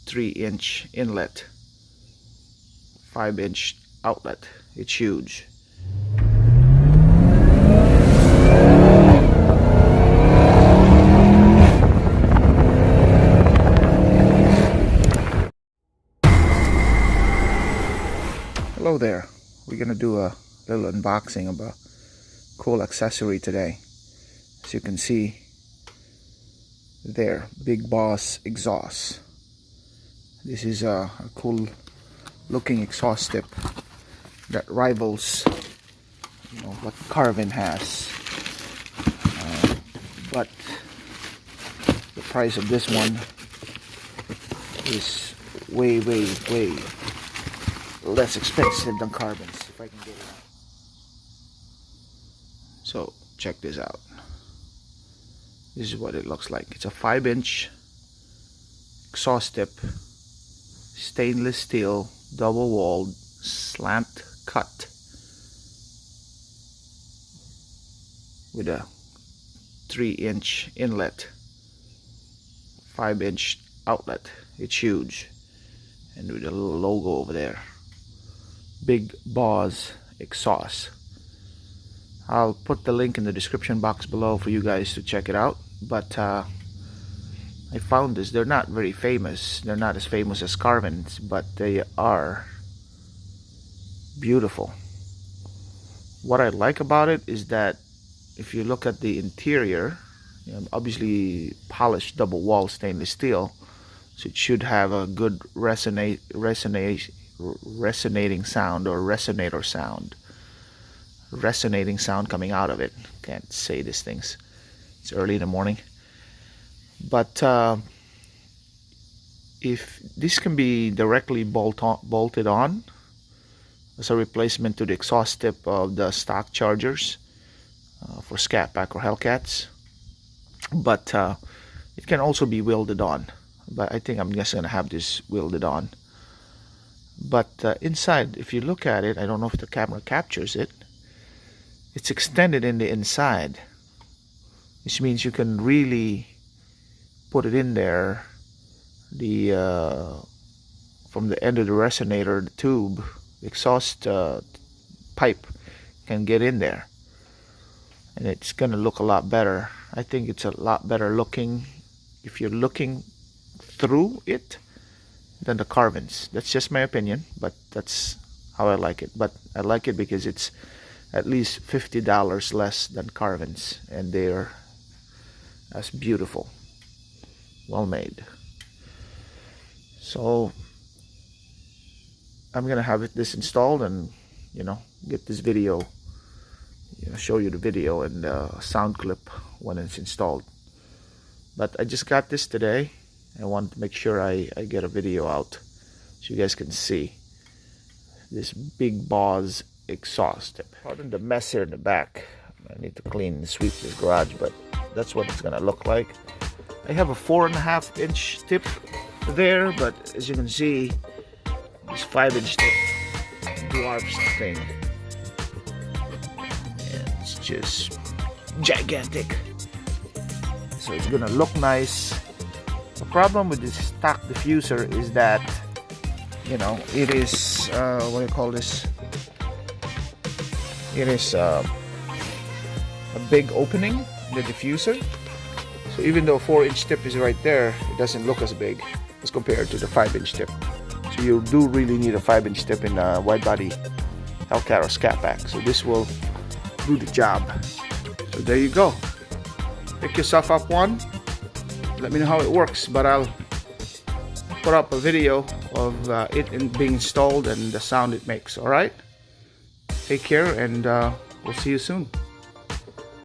3-inch inlet, 5-inch outlet. It's huge. Hello there. We're gonna do a little unboxing of a cool accessory today. As you can see there, Bigboz exhaust. This is a cool looking exhaust tip that rivals, what Carvin has, but the price of this one is way less expensive than Carvin's, if I can get it out. So check this out. This is what it looks like. It's a 5-inch exhaust tip, stainless steel, double walled, slant cut with a 3-inch inlet, 5-inch outlet. It's huge, and with a little logo over there, Bigboz exhaust. I'll put the link in the description box below for you guys to check it out. But I found this. They're not very famous. They're not as famous as Carvin's, but they are beautiful. What I like about it is that if you look at the interior, obviously polished double wall stainless steel, so it should have a good resonating sound, or resonator sound. Resonating sound coming out of it. Can't say these things. It's early in the morning. But if this can be directly bolted on as a replacement to the exhaust tip of the stock chargers for Scat Pack or Hellcats, but it can also be welded on. But I think I'm just gonna have this welded on. But inside, if you look at it, I don't know if the camera captures it, it's extended in the inside, which means you can really put it in there. The from the end of the resonator, the tube, exhaust pipe can get in there, and it's gonna look a lot better. I think it's a lot better looking if you're looking through it than the Carvins. That's just my opinion, but that's how I like it. But I like it because it's at least $50 less than Carvins, and they're as beautiful, well made. So I'm gonna have this installed and get this video, show you the video and sound clip when it's installed. But I just got this today. I want to make sure I get a video out so you guys can see this Bigboz exhaust tip. Pardon the mess here in the back. I need to clean and sweep this garage, but that's what it's gonna look like. I have a 4.5-inch tip there, but as you can see, this 5-inch tip dwarfs the thing. And it's just gigantic. So it's gonna look nice. The problem with this stock diffuser is that, it is, what do you call this? It is a big opening, the diffuser. So even though 4-inch tip is right there, it doesn't look as big as compared to the 5-inch tip. So you do really need a 5-inch tip in a widebody hellcat or Scat Pack. So this will do the job. So there you go. Pick yourself up one. Let me know how it works, but I'll put up a video of it being installed and the sound it makes. Alright? Take care, and we'll see you soon.